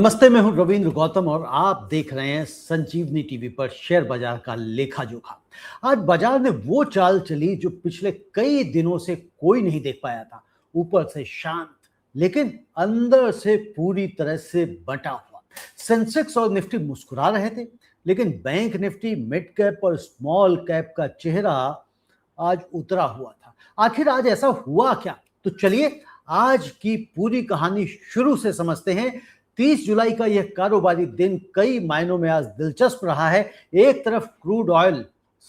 नमस्ते, मैं हूं रविंद्र गौतम और आप देख रहे हैं संजीवनी टीवी पर शेयर बाजार का लेखा जोखा। आज बाजार में वो चाल चली जो पिछले कई दिनों से कोई नहीं देख पाया था। ऊपर से शांत, लेकिन अंदर से पूरी तरह से बंटा हुआ। सेंसेक्स और निफ्टी मुस्कुरा रहे थे, लेकिन बैंक निफ्टी, मिड कैप और स्मॉल कैप का चेहरा आज उतरा हुआ था। आखिर आज ऐसा हुआ क्या? तो चलिए आज की पूरी कहानी शुरू से समझते हैं। 30 जुलाई का यह कारोबारी दिन कई मायनों में आज दिलचस्प रहा है। एक तरफ क्रूड ऑयल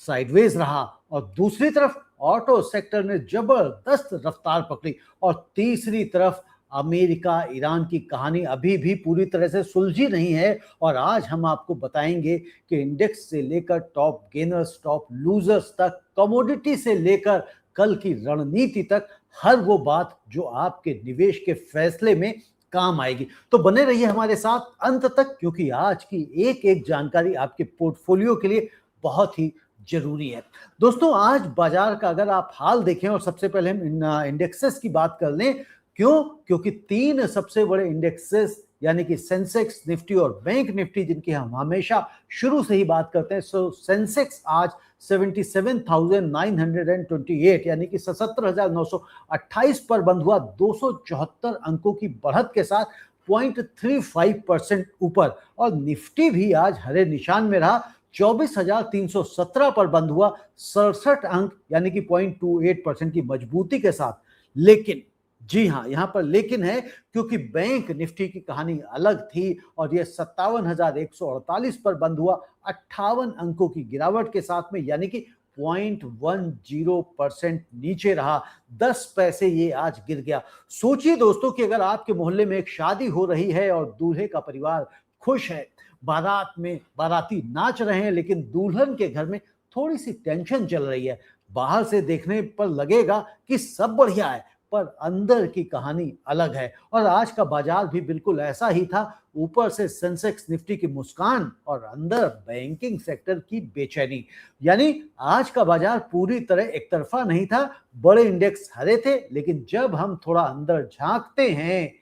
साइडवेज रहा और दूसरी तरफ ऑटो सेक्टर ने जबरदस्त रफ्तार पकड़ी और तीसरी तरफ अमेरिका ईरान की कहानी अभी भी पूरी तरह से सुलझी नहीं है। और आज हम आपको बताएंगे कि इंडेक्स से लेकर टॉप गेनर्स, टॉप लूजर्स तक, कमोडिटी से लेकर कल की रणनीति तक, हर वो बात जो आपके निवेश के फैसले में काम आएगी। तो बने रहिए हमारे साथ अंत तक, क्योंकि आज की एक एक जानकारी आपके पोर्टफोलियो के लिए बहुत ही जरूरी है। दोस्तों, आज बाजार का अगर आप हाल देखें, और सबसे पहले हम इंडेक्सेस की बात कर लें। क्यों? क्योंकि तीन सबसे बड़े इंडेक्सेस यानी कि सेंसेक्स, निफ्टी और बैंक निफ्टी, जिनकी हम हमेशा शुरू से ही बात करते हैं। सो सेंसेक्स आज 77,928 यानी कि 77,928 पर बंद हुआ, 274 अंकों की बढ़त के साथ 0.35% ऊपर। और निफ्टी भी आज हरे निशान में रहा, 24,317 पर बंद हुआ, 67 अंक यानी कि 0.28% की मजबूती के साथ। लेकिन जी हां, यहां पर लेकिन है, क्योंकि बैंक निफ्टी की कहानी अलग थी और यह 57,148 पर बंद हुआ, 58 अंकों की गिरावट के साथ में, यानी कि 0.10% नीचे रहा। 10 पैसे ये आज गिर गया। सोचिए दोस्तों कि अगर आपके मोहल्ले में एक शादी हो रही है और दूल्हे का परिवार खुश है, बारात में बाराती नाच रहे हैं, लेकिन दुल्हन के घर में थोड़ी सी टेंशन चल रही है। बाहर से देखने पर लगेगा कि सब बढ़िया है, पर अंदर की कहानी अलग है। और आज का बाजार भी बिल्कुल ऐसा ही था। ऊपर से सेंसेक्स निफ्टी की मुस्कान और अंदर बैंकिंग सेक्टर की बेचैनी। यानी आज का बाजार पूरी तरह एक तरफा नहीं था। बड़े इंडेक्स हरे थे, लेकिन जब हम थोड़ा अंदर झांकते हैं,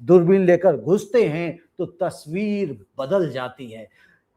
दूरबीन लेकर घुसते हैं, तो तस्वीर बदल जाती है।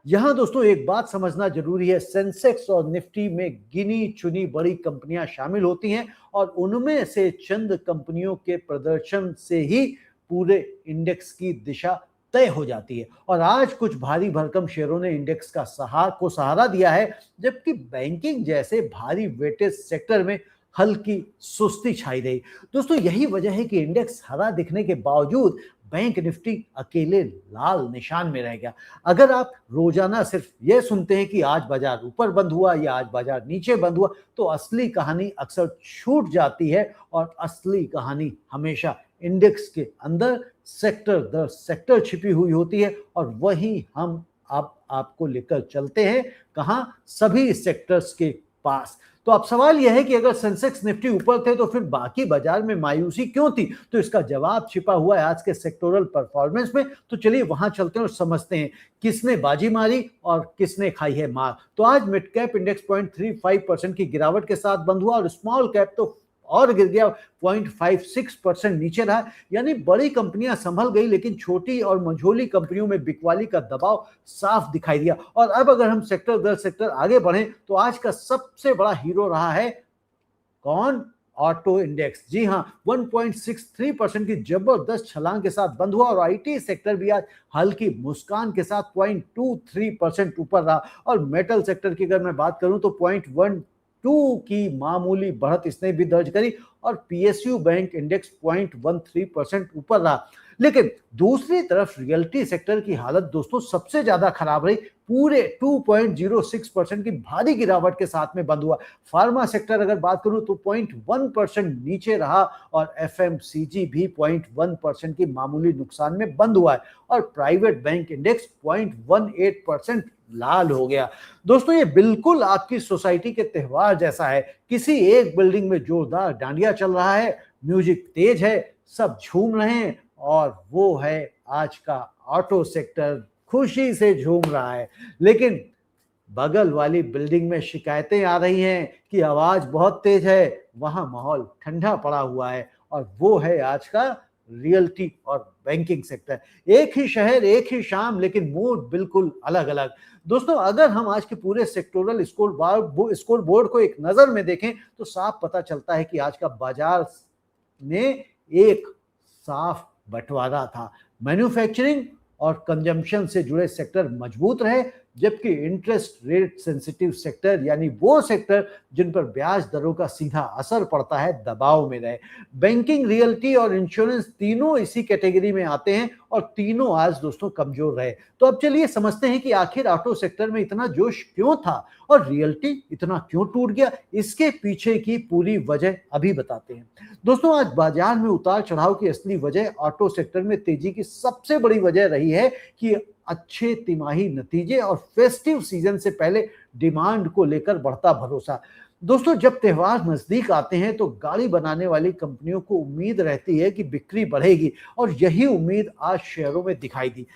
यहां दोस्तों एक बात समझना जरूरी है, सेंसेक्स और निफ्टी में गिनी चुनी बड़ी कंपनियां शामिल होती हैं और उनमें से चंद कंपनियों के प्रदर्शन से ही पूरे इंडेक्स की दिशा तय हो जाती है। और आज कुछ भारी भरकम शेयरों ने इंडेक्स का सहारा दिया है, जबकि बैंकिंग जैसे भारी वेटेज सेक्टर में हल्की सुस्ती छाई रही। दोस्तों, यही वजह है कि इंडेक्स हरा दिखने के बावजूद बैंक निफ्टी अकेले लाल निशान में रह गया। अगर आप रोजाना सिर्फ ये सुनते हैं कि आज बाजार ऊपर बंद हुआ या आज बाजार नीचे बंद हुआ, तो असली कहानी अक्सर छूट जाती है। और असली कहानी हमेशा इंडेक्स के अंदर सेक्टर दर सेक्टर छिपी हुई होती है। और वही हम अब आपको लेकर चलते हैं, कहां? सभी सेक्टर्स के पास। तो अब सवाल यह है कि अगर सेंसेक्स निफ्टी ऊपर थे तो फिर बाकी बाजार में मायूसी क्यों थी? तो इसका जवाब छिपा हुआ है आज के सेक्टोरल परफॉर्मेंस में। तो चलिए वहां चलते हैं और समझते हैं किसने बाजी मारी और किसने खाई है मार। तो आज मिड कैप इंडेक्स 0.35% की गिरावट के साथ बंद हुआ और स्मॉल कैप तो और गिर गया, 0.56% नीचे रहा। यानी बड़ी कंपनियां संभल गई, लेकिन छोटी और मझोली कंपनियों में बिकवाली का दबाव साफ दिखाई दिया। और अब अगर हम सेक्टर दर सेक्टर आगे बढ़ें, तो आज का सबसे बड़ा हीरो रहा है कौन? Auto index. जी हां, 1.63% की जबरदस्त छलांग के साथ बंद हुआ और आईटी सेक्टर भी आज हल्की मुस्कान के साथ 0.23% ऊपर रहा। और मेटल सेक्टर की अगर मैं बात करूं तो 0.12 की मामूली बढ़त इसने भी दर्ज करी और पीएसयू बैंक इंडेक्स 0.13% ऊपर रहा। लेकिन दूसरी तरफ रियल्टी सेक्टर की हालत दोस्तों सबसे ज्यादा खराब रही। पूरे 2.06% की भारी गिरावट के साथ में बंद हुआ। फार्मा सेक्टर अगर बात करूं तो 0.1% नीचे रहा और एफएमसीजी भी 0.1% की मामूली नुकसान में बंद हुआ है। और प्राइवेट बैंक इंडेक्स 0.18% लाल हो गया। दोस्तों, ये बिल्कुल आपकी सोसाइटी के त्योहार जैसा है। किसी एक बिल्डिंग में जोरदार डांडिया चल रहा है, म्यूजिक तेज है, सब झूम रहे हैं, और वो है आज का ऑटो सेक्टर, खुशी से झूम रहा है। लेकिन बगल वाली बिल्डिंग में शिकायतें आ रही हैं कि आवाज बहुत तेज है, वहां माहौल ठंडा पड़ा हुआ है, और वो है आज का रियल्टी और बैंकिंग सेक्टर। एक ही शहर, एक ही शाम, लेकिन मूड बिल्कुल अलग अलग। दोस्तों, अगर हम आज के पूरे सेक्टोरल स्कोर बोर्ड को एक नजर में देखें तो साफ पता चलता है कि आज का बाजार ने एक साफ बंटवारा था। मैन्युफैक्चरिंग और कंजम्पशन से जुड़े सेक्टर मजबूत रहे, जबकि इंटरेस्ट रेट सेंसिटिव सेक्टर, यानी वो सेक्टर जिन पर ब्याज दरों का सीधा असर पड़ता है, दबाव में रहे। बैंकिंग, रियल्टी और इंश्योरेंस तीनों इसी कैटेगरी में आते हैं और तीनों आज दोस्तों कमजोर रहे। तो अब चलिए समझते हैं कि आखिर ऑटो सेक्टर में इतना जोश क्यों था और रियल्टी इतना क्यों टूट गया। इसके पीछे की पूरी वजह अभी बताते हैं। दोस्तों, आज बाजार में उतार चढ़ाव की असली वजह ऑटो सेक्टर में तेजी की सबसे बड़ी वजह रही है कि अच्छे तिमाही नतीजे और फेस्टिव सीजन से पहले डिमांड को लेकर बढ़ता भरोसा। दोस्तों, जब त्योहार नजदीक आते हैं तो गाड़ी बनाने वाली कंपनियों को उम्मीद रहती है कि बिक्री बढ़ेगी और यही उम्मीद आज शेयरों में दिखाई दी।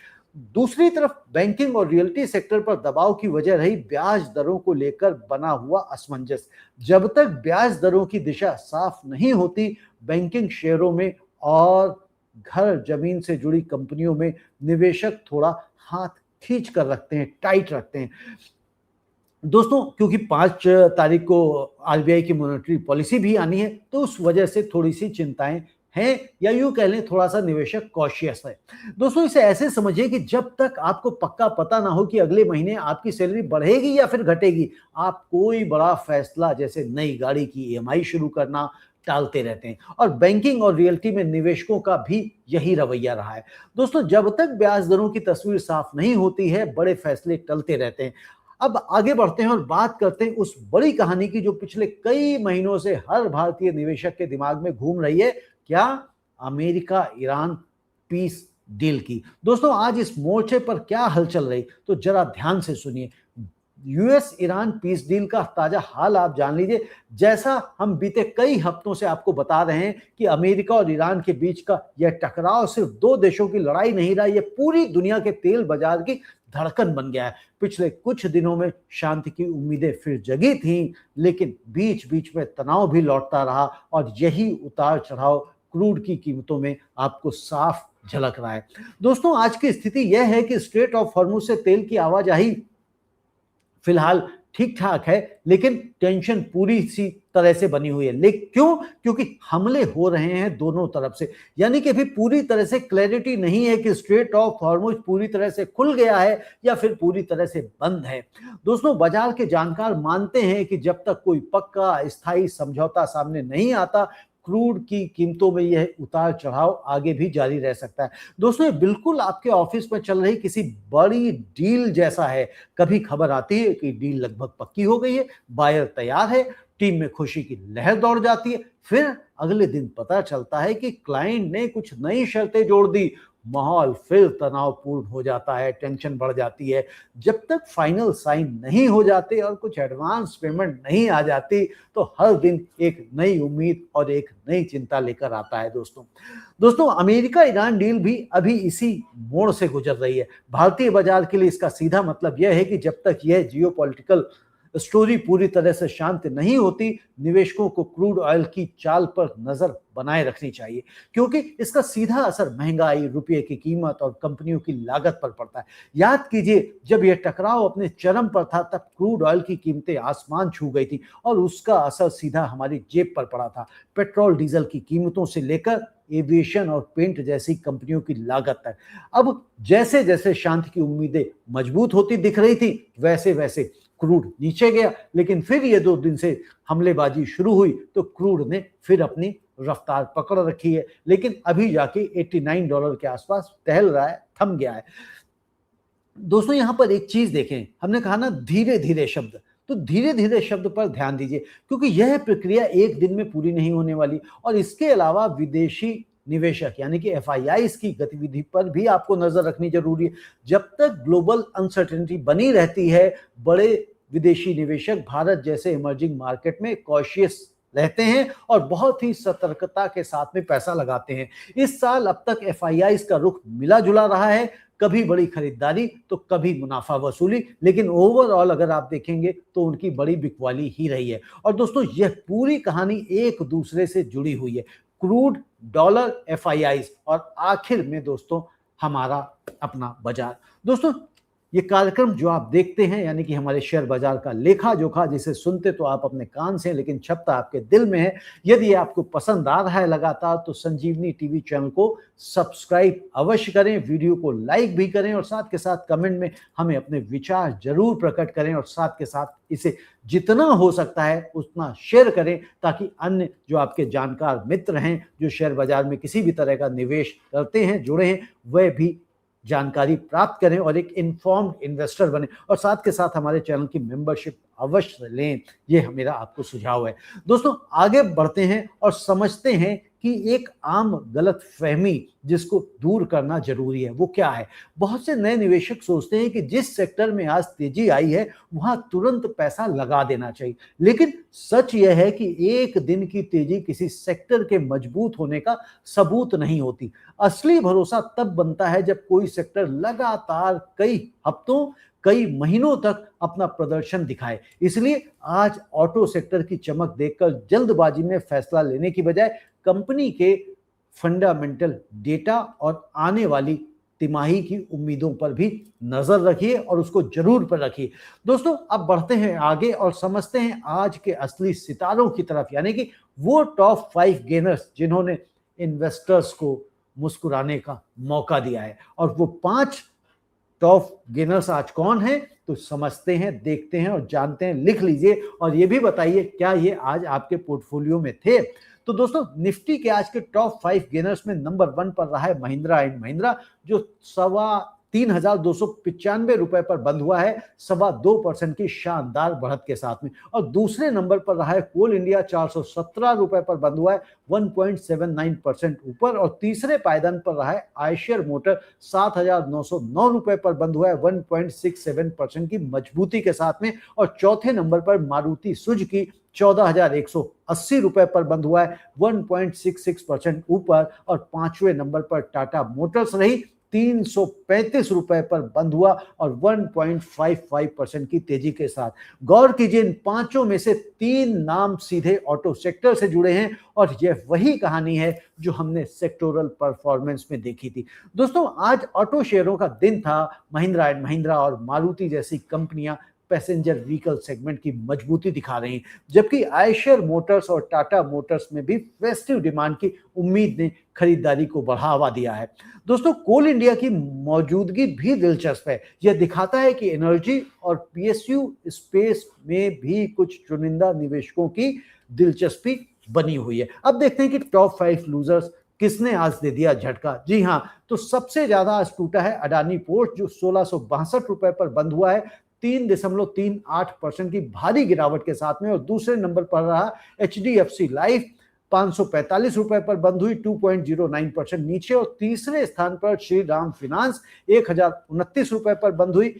दूसरी तरफ बैंकिंग और रियल्टी सेक्टर पर दबाव की वजह रही ब्याज दरों को लेकर बना हुआ असमंजस। जब तक ब्याज दरों की दिशा साफ नहीं होती, बैंकिंग शेयरों में और घर जमीन से जुड़ी कंपनियों में निवेशक थोड़ा हाथ खींच कर रखते हैं, टाइट रखते हैं। दोस्तों, क्योंकि 5 तारीख को आरबीआई की मॉनेटरी पॉलिसी भी आनी है, तो उस वजह से थोड़ी सी चिंताएं हैं, या यूं कह लें थोड़ा सा निवेशक कॉशियस है। दोस्तों, इसे ऐसे समझिए कि जब तक आपको पक्का पता ना हो कि अगले महीने आपकी सैलरी बढ़ेगी या फिर घटेगी, आप कोई बड़ा फैसला जैसे नई गाड़ी की ईएमआई शुरू करना टालते रहते हैं। और बैंकिंग और रियल्टी में निवेशकों का भी यही रवैया रहा है। दोस्तों, जब तक ब्याज दरों की तस्वीर साफ नहीं होती है, बड़े फैसले टलते रहते हैं। अब आगे बढ़ते हैं और बात करते हैं उस बड़ी कहानी की जो पिछले कई महीनों से हर भारतीय निवेशक के दिमाग में घूम रही है। क्या? अमेरिका ईरान पीस डील की। दोस्तों, आज इस मोर्चे पर क्या हलचल रही, तो जरा ध्यान से सुनिए। यूएस ईरान पीस डील का ताजा हाल आप जान लीजिए। जैसा हम बीते कई हफ्तों से आपको बता रहे हैं कि अमेरिका और ईरान के बीच का यह टकराव सिर्फ 2 देशों की लड़ाई नहीं रहा, यह पूरी दुनिया के तेल बाजार की धड़कन बन गया है। पिछले कुछ दिनों में शांति की उम्मीदें फिर जगी थीं, लेकिन बीच बीच में तनाव भी लौटता रहा और यही उतार चढ़ाव क्रूड की कीमतों में आपको साफ झलक रहा है। दोस्तों, आज की स्थिति यह है कि स्ट्रेट ऑफ हॉर्मुज से तेल की आवाजाही फिलहाल ठीक ठाक है, लेकिन टेंशन पूरी सी तरह से बनी हुई है। लेकिन क्यों? क्योंकि हमले हो रहे हैं दोनों तरफ से, यानी कि अभी पूरी तरह से क्लैरिटी नहीं है कि स्ट्रेट ऑफ हॉर्मुज पूरी तरह से खुल गया है या फिर पूरी तरह से बंद है। दोस्तों, बाजार के जानकार मानते हैं कि जब तक कोई पक्का स्थायी समझौता सामने नहीं आता, क्रूड की कीमतों में यह उतार चढ़ाव आगे भी जारी रह सकता है। दोस्तों, ये बिल्कुल आपके ऑफिस में चल रही किसी बड़ी डील जैसा है। कभी खबर आती है कि डील लगभग पक्की हो गई है, बायर तैयार है, टीम में खुशी की लहर दौड़ जाती है। फिर अगले दिन पता चलता है कि क्लाइंट ने कुछ नई शर्तें जोड़ दी, माहौल फिर तनावपूर्ण हो जाता है, टेंशन बढ़ जाती है। जब तक फाइनल साइन नहीं हो जाते और कुछ एडवांस पेमेंट नहीं आ जाती, तो हर दिन एक नई उम्मीद और एक नई चिंता लेकर आता है। दोस्तों, अमेरिका ईरान डील भी अभी इसी मोड़ से गुजर रही है। भारतीय बाजार के लिए इसका सीधा मतलब यह है कि जब तक यह जियोपॉलिटिकल स्टोरी पूरी तरह से शांत नहीं होती, निवेशकों को क्रूड ऑयल की चाल पर नजर बनाए रखनी चाहिए, क्योंकि इसका सीधा असर महंगाई, रुपये की कीमत और कंपनियों की लागत पर पड़ता है। याद कीजिए, जब यह टकराव अपने चरम पर था, तब क्रूड ऑयल की कीमतें आसमान छू गई थी और उसका असर सीधा हमारी जेब पर पड़ा था। पेट्रोल डीजल की कीमतों से लेकर एविएशन और पेंट जैसी कंपनियों की लागत तक। अब जैसे जैसे शांति की उम्मीदें मजबूत होती दिख रही थी, वैसे वैसे क्रूड नीचे गया। लेकिन फिर ये 2 दिन से हमलेबाजी शुरू हुई तो क्रूड ने फिर अपनी रफ्तार पकड़ रखी है, लेकिन अभी जाके $89 के आसपास टहल रहा है, थम गया है। दोस्तों, यहां पर एक चीज देखें, हमने कहा ना धीरे धीरे शब्द, तो धीरे धीरे शब्द पर ध्यान दीजिए, क्योंकि यह प्रक्रिया एक दिन में पूरी नहीं होने वाली। और इसके अलावा विदेशी निवेशक यानी कि एफआईआईज की गतिविधि पर भी आपको नजर रखनी जरूरी है। जब तक ग्लोबल अनसर्टेनिटी बनी रहती है, बड़े विदेशी निवेशक भारत जैसे इमर्जिंग मार्केट में कॉशियस रहते हैं और बहुत ही सतर्कता के साथ में पैसा लगाते हैं। इस साल अब तक एफआईआईज का रुख मिला जुला रहा है, कभी बड़ी खरीदारी तो कभी मुनाफा वसूली, लेकिन ओवरऑल अगर आप देखेंगे तो उनकी बड़ी बिकवाली ही रही है। और दोस्तों, यह पूरी कहानी एक दूसरे से जुड़ी हुई है। क्रूड, डॉलर, एफआईआईज और आखिर में दोस्तों हमारा अपना बाजार। दोस्तों ये कार्यक्रम जो आप देखते हैं यानी कि हमारे शेयर बाजार का लेखा जोखा, जिसे सुनते तो आप अपने कान से लेकिन छपता आपके दिल में है। यदि आपको पसंद आ रहा है लगातार तो संजीवनी टीवी चैनल को सब्सक्राइब अवश्य करें, वीडियो को लाइक भी करें और साथ के साथ कमेंट में हमें अपने विचार जरूर प्रकट करें और साथ के साथ इसे जितना हो सकता है उतना शेयर करें ताकि अन्य जो आपके जानकार मित्र हैं जो शेयर बाजार में किसी भी तरह का निवेश करते हैं, जुड़े हैं, वह भी जानकारी प्राप्त करें और एक इन्फॉर्म्ड इन्वेस्टर बने और साथ के साथ हमारे चैनल की मेंबरशिप अवश्य लें। ये मेरा आपको सुझाव है। दोस्तों आगे बढ़ते हैं और समझते हैं कि एक आम गलत फहमी जिसको दूर करना जरूरी है वो क्या है। बहुत से नए निवेशक सोचते हैं कि जिस सेक्टर में आज तेजी आई है वहां तुरंत पैसा लगा देना चाहिए, लेकिन सच यह है कि एक दिन की तेजी किसी सेक्टर के मजबूत होने का सबूत नहीं होती। असली भरोसा तब बनता है जब कोई सेक्टर लगातार कई हफ्तों कई महीनों तक अपना प्रदर्शन दिखाए। इसलिए आज ऑटो सेक्टर की चमक देखकर जल्दबाजी में फैसला लेने की बजाय कंपनी के फंडामेंटल डेटा और आने वाली तिमाही की उम्मीदों पर भी नजर रखिए और उसको जरूर पर रखिए। दोस्तों अब बढ़ते हैं आगे और समझते हैं आज के असली सितारों की तरफ, यानी कि वो टॉप 5 गेनर्स जिन्होंने इन्वेस्टर्स को मुस्कुराने का मौका दिया है। और वो 5 टॉप गेनर्स आज कौन है तो समझते हैं, देखते हैं और जानते हैं। लिख लीजिए और ये भी बताइए क्या ये आज आपके पोर्टफोलियो में थे। तो दोस्तों निफ्टी के आज के टॉप 5 गेनर्स में नंबर 1 पर रहा है महिंद्रा एंड महिंद्रा, जो 3,295 रुपए पर बंद हुआ है 2.25% की शानदार बढ़त के साथ में। और दूसरे नंबर पर रहा है कोल इंडिया, 417 रुपए पर बंद हुआ है 1.79% ऊपर। और तीसरे पायदान पर रहा है आयशर मोटर, 7,909 रुपए पर बंद हुआ है 1.67% की मजबूती के साथ में। और चौथे नंबर पर मारुति सुजुकी 14,180 रुपए पर बंद हुआ है 1.66% ऊपर। और पांचवें नंबर पर टाटा मोटर्स रही, 335 रुपए पर बंद हुआ और 1.55% की तेजी के साथ। गौर कीजिए इन पांचों में से 3 नाम सीधे ऑटो सेक्टर से जुड़े हैं और यह वही कहानी है जो हमने सेक्टोरल परफॉर्मेंस में देखी थी। दोस्तों आज ऑटो शेयरों का दिन था। महिंद्रा एंड महिंद्रा और मारुति जैसी कंपनियां पैसेंजर व्हीकल सेगमेंट की मजबूती दिखा रही हैं, जबकि आयशर मोटर्स और टाटा मोटर्स में भी फेस्टिव डिमांड की उम्मीद ने खरीदारी को बढ़ावा दिया है। दोस्तों कोल इंडिया की मौजूदगी भी दिलचस्प है। यह दिखाता है कि एनर्जी और पीएसयू स्पेस में भी कुछ चुनिंदा निवेशकों की दिलचस्पी बनी हुई है। अब देखते हैं कि टॉप 5 लूजर्स किसने आज दे दिया झटका। जी हाँ, तो सबसे ज्यादा आज टूटा है अडानी पोर्ट, जो 1662 रुपए पर बंद हुआ है 3.38% की भारी गिरावट के साथ में। और दूसरे नंबर पर रहा एचडीएफसी लाइफ, 545 रुपए पर बंद हुई 2.09% नीचे। और तीसरे स्थान पर श्री राम फाइनेंस 1,029 रुपए पर बंद हुई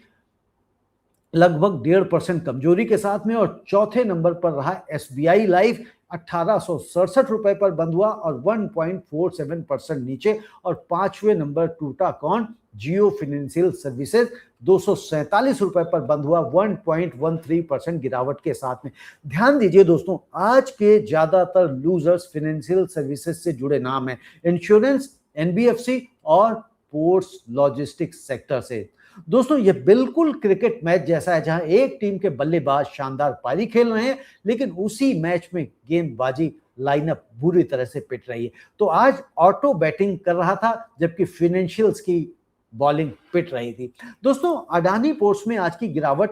लगभग 1.5% कमजोरी के साथ में। और चौथे नंबर पर रहा एसबीआई लाइफ, 1,867 रुपए पर बंद हुआ और 1.47% नीचे। और पांचवें नंबर टूटा कौन, जियो फाइनेंशियल सर्विसेज, 247 रुपए पर बंद हुआ 1.13% गिरावट के साथ में। ध्यान दीजिए दोस्तों, आज के ज्यादातर लूजर्स फाइनेंशियल सर्विसेज से जुड़े नाम हैं, इंश्योरेंस, एनबीएफसी और पोर्ट्स लॉजिस्टिक्स सेक्टर से। दोस्तों यह बिल्कुल क्रिकेट मैच जैसा है जहां एक टीम के बल्लेबाज शानदार पारी खेल रहे हैं लेकिन उसी मैच में गेंदबाजी लाइनअप बुरी तरह से पिट रही है। तो आज ऑटो बैटिंग कर रहा था जबकि फाइनेंशियल्स की बॉलिंग पिट रही थी। दोस्तों अडानी पोर्ट्स में आज की गिरावट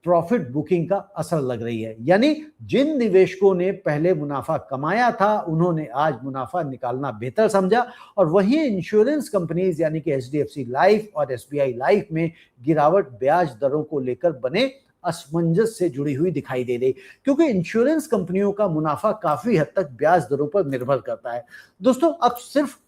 प्रॉफिट बुकिंग का असर लग रही है, यानी जिन निवेशकों ने पहले मुनाफा कमाया था उन्होंने आज मुनाफा निकालना बेहतर समझा। और वहीं इंश्योरेंस कंपनीज यानी कि एचडीएफसी लाइफ और एसबीआई लाइफ में गिरावट ब्याज दरों को लेकर बने असमंजस से जुड़ी हुई दिखाई दे रही, क्योंकि इंश्योरेंस कंपनियों का मुनाफा काफी हद तक ब्याज दरों पर निर्भर करता है। दोस्तों अब सिर्फ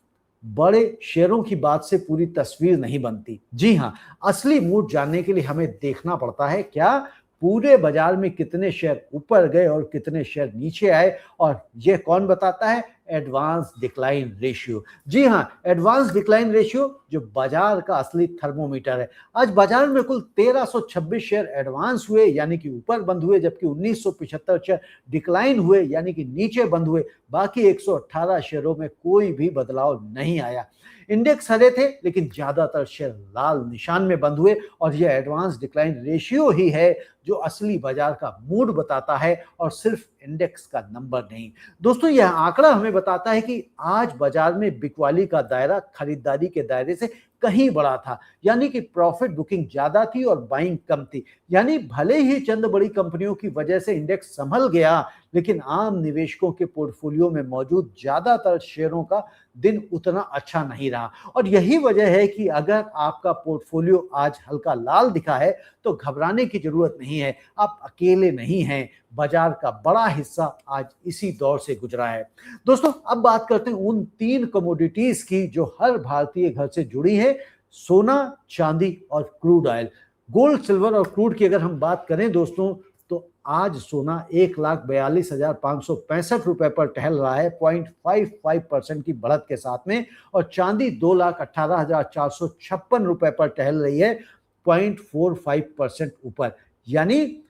बड़े शेयरों की बात से पूरी तस्वीर नहीं बनती। जी हां, असली मूड जानने के लिए हमें देखना पड़ता है क्या पूरे बाजार में कितने शेयर ऊपर गए और कितने शेयर नीचे आए। और यह कौन बताता है, एडवांस डिक्लाइन रेशियो। जी हाँ, एडवांस डिक्लाइन रेशियो जो बाजार का असली थर्मोमीटर है। आज बाजार में कुल 1326 शेयर एडवांस हुए यानी कि ऊपर बंद हुए, जबकि 1975 शेयर डिक्लाइन हुए यानी कि नीचे बंद हुए। बाकी 118 शेयरों में कोई भी बदलाव नहीं आया। इंडेक्स हरे थे लेकिन ज्यादातर शेयर लाल निशान में बंद हुए और यह एडवांस डिक्लाइन रेशियो ही है जो असली बाजार का मूड बताता है और सिर्फ इंडेक्स का नंबर नहीं। दोस्तों, यह आंकड़ा हमें बताता है कि आज बाजार में बिकवाली का दायरा खरीदारी के दायरे से कहीं बड़ा था, यानी कि प्रॉफिट बुकिंग ज्यादा थी और बाइंग कम थी। यानी भले ही चंद बड़ी कंपनियों की वजह से इंडेक्स संभल गया, लेकिन आम निवेशकों के पोर्टफोलियो में मौजूद ज्यादातर शेयरों का दिन उतना अच्छा नहीं रहा। और यही वजह है कि अगर आपका पोर्टफोलियो आज हल्का लाल दिखा है तो घबराने की जरूरत नहीं है, आप अकेले नहीं हैं। बाजार का बड़ा हिस्सा आज इसी दौर से गुजरा है। दोस्तों, अब बात करते हैं उन 3 कमोडिटीज की जो हर भारतीय घर से जुड़ी है: सोना, चांदी और क्रूड ऑयल। गोल्ड, सिल्वर और क्रूड की अगर हम बात करें दोस्तों, तो आज सोना 1,42,565 रुपए पर टहल रहा है 0.55% की बढ़त के साथ में, और चांदी 2,18,456 रुपए पर टहल रही है 0.45% ऊपर। यानी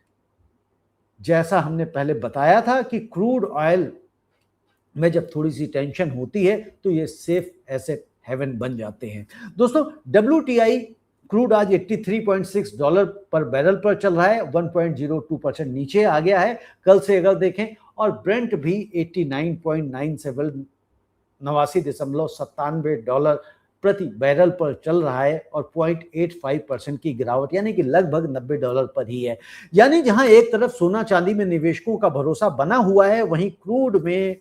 जैसा हमने पहले बताया था कि क्रूड ऑयल में जब थोड़ी सी टेंशन होती है तो ये सेफ एसेट हेवन बन जाते हैं। दोस्तों, WTI क्रूड आज $83.6 पर बैरल पर चल रहा है, 1.02% नीचे आ गया है कल से अगर देखें। और ब्रेंट भी 89.97 $89.97 प्रति बैरल पर चल रहा है और 0.85% की गिरावट यानी कि लगभग $90 पर ही है। यानी जहां एक तरफ सोना चांदी में निवेशकों का भरोसा बना हुआ है, वहीं क्रूड में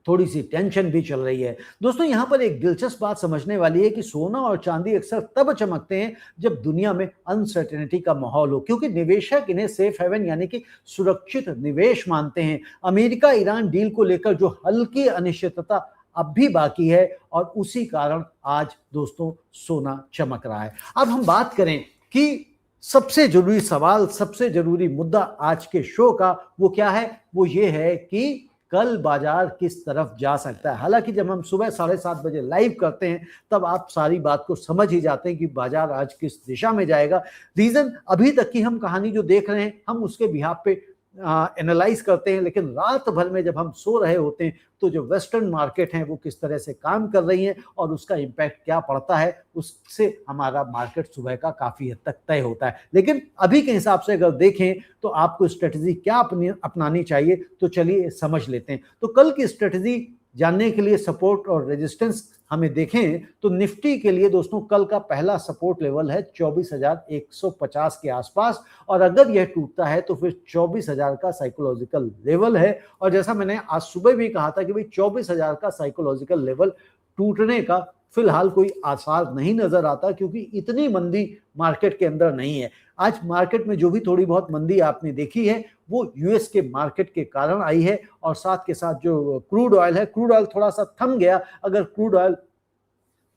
थोड़ी सी टेंशन भी चल रही है। दोस्तों, यहां पर एक दिलचस्प बात समझने वाली है कि सोना और चांदी अक्सर तब चमकते हैं जब दुनिया में अनसर्टेनिटी का माहौल हो, क्योंकि निवेशक इन्हें सेफ हेवन यानी कि सुरक्षित निवेश मानते हैं। अमेरिका ईरान डील को लेकर जो हल्की अनिश्चितता अब भी बाकी है और उसी कारण आज दोस्तों सोना चमक रहा है। अब हम बात करें कि सबसे जरूरी सवाल, सबसे जरूरी मुद्दा आज के शो का वो क्या है। वो ये है कि कल बाजार किस तरफ जा सकता है। हालांकि जब हम सुबह 7:30 बजे लाइव करते हैं तब आप सारी बात को समझ ही जाते हैं कि बाजार आज किस दिशा में जाएगा। रीजन, अभी तक की हम कहानी जो देख रहे हैं हम उसके बिहाफ पे एनालाइज करते हैं, लेकिन रात भर में जब हम सो रहे होते हैं तो जो वेस्टर्न मार्केट हैं वो किस तरह से काम कर रही हैं और उसका इम्पैक्ट क्या पड़ता है, उससे हमारा मार्केट सुबह का काफी हद तक तय होता है। लेकिन अभी के हिसाब से अगर देखें तो आपको स्ट्रेटजी क्या अपनानी चाहिए, तो चलिए समझ लेते हैं। तो कल की स्ट्रेटजी जानने के लिए सपोर्ट और रेजिस्टेंस हमें देखें तो निफ्टी के लिए दोस्तों कल का पहला सपोर्ट लेवल है 24,150 के आसपास, और अगर यह टूटता है तो फिर 24,000 का साइकोलॉजिकल लेवल है। और जैसा मैंने आज सुबह भी कहा था कि भाई 24,000 का साइकोलॉजिकल लेवल टूटने का फिलहाल कोई आसार नहीं नजर आता, क्योंकि इतनी मंदी मार्केट के अंदर नहीं है। आज मार्केट में जो भी थोड़ी बहुत मंदी आपने देखी है वो यूएस के मार्केट के कारण आई है, और साथ के साथ जो क्रूड ऑयल है, क्रूड ऑयल थोड़ा सा थम गया। अगर क्रूड ऑयल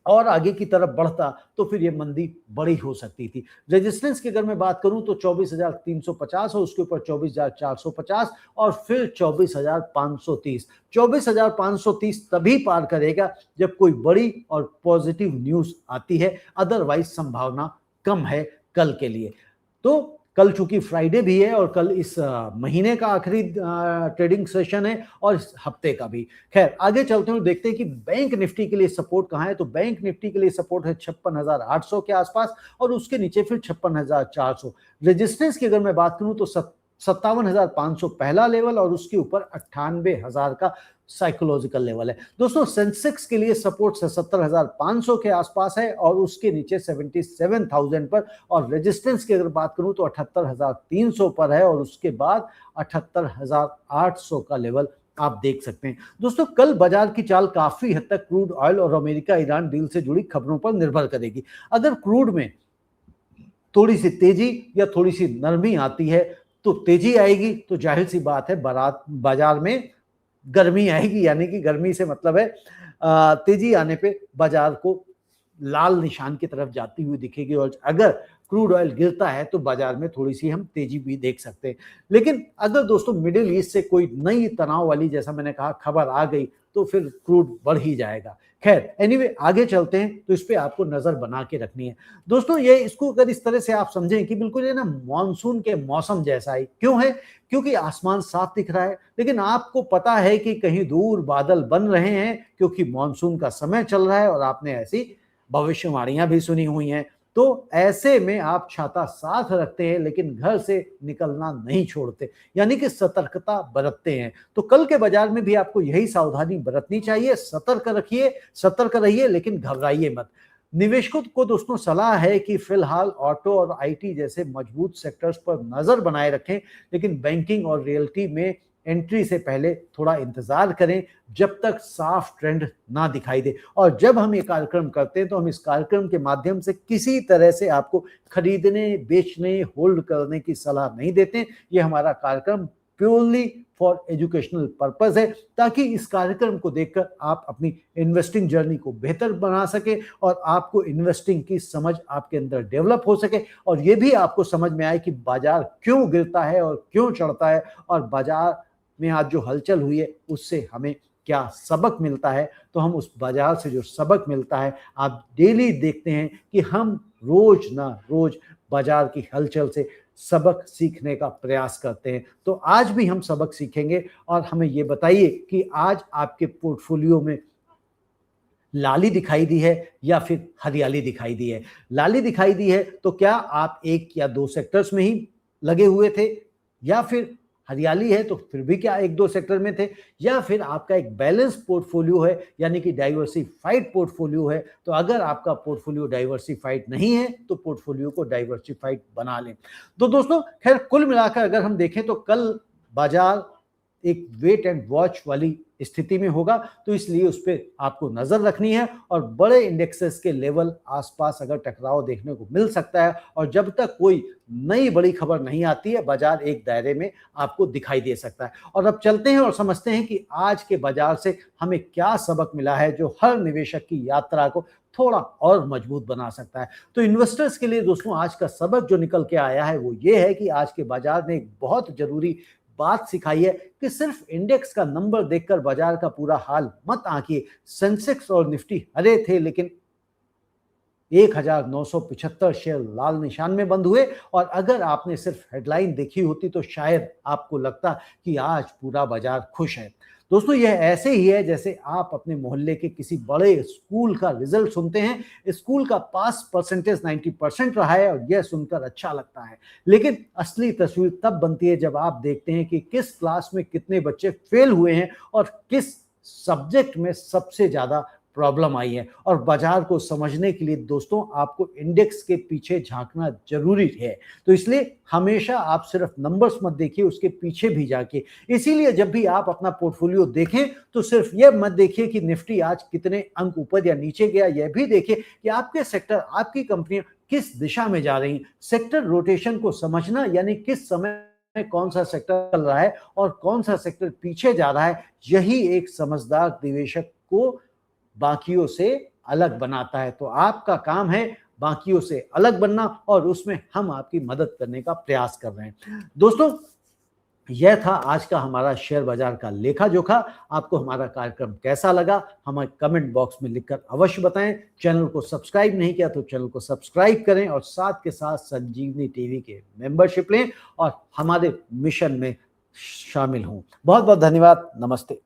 और आगे की तरफ बढ़ता तो फिर ये मंदी बड़ी हो सकती थी। रेजिस्टेंस की अगर मैं बात करूं तो 24,350 और उसके ऊपर 24,450 और फिर 24,530। 24,530 तभी पार करेगा जब कोई बड़ी और पॉजिटिव न्यूज आती है, अदरवाइज संभावना कम है कल के लिए। तो कल चूंकि फ्राइडे भी है और कल इस महीने का आखिरी ट्रेडिंग सेशन है और इस हफ्ते का भी। खैर, आगे चलते हैं, देखते हैं कि बैंक निफ्टी के लिए सपोर्ट कहाँ है। तो बैंक निफ्टी के लिए सपोर्ट है 56,800 के आसपास और उसके नीचे फिर 56,400। रेजिस्टेंस की अगर मैं बात करूं तो 57,500 पहला लेवल और उसके ऊपर 98,000 का साइकोलॉजिकल लेवल है। दोस्तों, सेंसेक्स के लिए सपोर्ट 77,500 के आसपास है और उसके नीचे 77,000 पर, और रेजिस्टेंस की अगर बात करूं तो 78,300 पर है और उसके बाद 78,800 का लेवल आप देख सकते हैं। दोस्तों, कल बाजार की चाल काफी हद तक क्रूड ऑयल और अमेरिका ईरान डील से जुड़ी खबरों पर निर्भर करेगी। अगर क्रूड में थोड़ी सी तेजी या थोड़ी सी नरमी आती है तो तेजी आएगी, तो जाहिर सी बात है बाजार में गर्मी आएगी, यानी कि गर्मी से मतलब है तेजी आने पे बाजार को लाल निशान की तरफ जाती हुई दिखेगी और अगर क्रूड ऑयल गिरता है तो बाजार में थोड़ी सी हम तेजी भी देख सकते हैं। लेकिन अगर दोस्तों मिडिल ईस्ट से कोई नई तनाव वाली, जैसा मैंने कहा, खबर आ गई तो फिर क्रूड बढ़ ही जाएगा। खैर एनीवे आगे चलते हैं, तो इस पे आपको नजर बना के रखनी है दोस्तों। ये इसको अगर इस तरह से आप समझें कि बिल्कुल ये ना मॉनसून के मौसम जैसा ही क्यों है, क्योंकि आसमान साफ दिख रहा है लेकिन आपको पता है कि कहीं दूर बादल बन रहे हैं क्योंकि मॉनसून का समय चल रहा है और आपने ऐसी भविष्यवाणियां भी सुनी हुई हैं। तो ऐसे में आप छाता साथ रखते हैं लेकिन घर से निकलना नहीं छोड़ते, यानी कि सतर्कता बरतते हैं। तो कल के बाजार में भी आपको यही सावधानी बरतनी चाहिए। सतर्क रहिए लेकिन घबराइए मत। निवेशकों को दोस्तों सलाह है कि फिलहाल ऑटो और आईटी जैसे मजबूत सेक्टर्स पर नजर बनाए रखें, लेकिन बैंकिंग और रियल्टी में एंट्री से पहले थोड़ा इंतजार करें जब तक साफ ट्रेंड ना दिखाई दे। और जब हम ये कार्यक्रम करते हैं तो हम इस कार्यक्रम के माध्यम से किसी तरह से आपको खरीदने, बेचने, होल्ड करने की सलाह नहीं देते। ये हमारा कार्यक्रम प्योरली फॉर एजुकेशनल पर्पस है, ताकि इस कार्यक्रम को देखकर आप अपनी इन्वेस्टिंग जर्नी को बेहतर बना सके और आपको इन्वेस्टिंग की समझ आपके अंदर डेवलप हो सके और ये भी आपको समझ में आए कि बाजार क्यों गिरता है और क्यों चढ़ता है और बाजार में आज जो हलचल हुई है उससे हमें क्या सबक मिलता है। तो हम उस बाजार से जो सबक मिलता है, आप डेली देखते हैं कि हम रोज ना रोज बाजार की हलचल से सबक सीखने का प्रयास करते हैं। तो आज भी हम सबक सीखेंगे और हमें ये बताइए कि आज आपके पोर्टफोलियो में लाली दिखाई दी है या फिर हरियाली दिखाई दी है। लाली दिखाई दी है तो क्या आप एक या दो सेक्टर्स में ही लगे हुए थे, या फिर हरियाली है तो फिर भी क्या एक दो सेक्टर में थे, या फिर आपका एक बैलेंस पोर्टफोलियो है यानी कि डाइवर्सिफाइड पोर्टफोलियो है। तो अगर आपका पोर्टफोलियो डाइवर्सिफाइड नहीं है तो पोर्टफोलियो को डाइवर्सिफाइड बना लें। तो दोस्तों खैर कुल मिलाकर अगर हम देखें तो कल बाजार एक वेट एंड वॉच वाली स्थिति में होगा, तो इसलिए उस पर आपको नजर रखनी है और बड़े इंडेक्सेस के लेवल आसपास अगर टकराव देखने को मिल सकता है और जब तक कोई नई बड़ी खबर नहीं आती है बाजार एक दायरे में आपको दिखाई दे सकता है। और अब चलते हैं और समझते हैं कि आज के बाजार से हमें क्या सबक मिला है जो हर निवेशक की यात्रा को थोड़ा और मजबूत बना सकता है। तो इन्वेस्टर्स के लिए दोस्तों आज का सबक जो निकल के आया है वो ये है कि आज के बाजार ने एक बहुत जरूरी बात सिखाई है कि सिर्फ इंडेक्स का नंबर देखकर बाजार का पूरा हाल मत आंकिए। सेंसेक्स और निफ्टी हरे थे लेकिन 1975 शेयर लाल निशान में बंद हुए और अगर आपने सिर्फ हेडलाइन देखी होती तो शायद आपको लगता कि आज पूरा बाजार खुश है। दोस्तों यह ऐसे ही है जैसे आप अपने मोहल्ले के किसी बड़े स्कूल का रिजल्ट सुनते हैं, स्कूल का पास परसेंटेज 90% रहा है और यह सुनकर अच्छा लगता है, लेकिन असली तस्वीर तब बनती है जब आप देखते हैं कि किस क्लास में कितने बच्चे फेल हुए हैं और किस सब्जेक्ट में सबसे ज्यादा प्रॉब्लम आई है। और बाजार को समझने के लिए दोस्तों आपको इंडेक्स के पीछे झांकना जरूरी है। तो इसलिए हमेशा आप सिर्फ नंबर्स मत देखिए, उसके पीछे भी जाके। इसीलिए जब भी आप अपना पोर्टफोलियो देखें तो सिर्फ यह मत देखिए कि निफ्टी आज कितने अंक ऊपर या नीचे गया, यह भी देखिए कि आपके सेक्टर, आपकी कंपनियां किस दिशा में जा रही हैं। सेक्टर रोटेशन को समझना यानी किस समय में कौन सा सेक्टर चल रहा है और कौन सा सेक्टर पीछे जा रहा है, यही एक समझदार निवेशक को बाकियों से अलग बनाता है। तो आपका काम है बाकियों से अलग बनना और उसमें हम आपकी मदद करने का प्रयास कर रहे हैं। दोस्तों यह था आज का हमारा शेयर बाजार का लेखा जोखा। आपको हमारा कार्यक्रम कैसा लगा हमें कमेंट बॉक्स में लिखकर अवश्य बताएं। चैनल को सब्सक्राइब नहीं किया तो चैनल को सब्सक्राइब करें और साथ के साथ संजीवनी टीवी के मेंबरशिप लें और हमारे मिशन में शामिल हों। बहुत बहुत धन्यवाद। नमस्ते।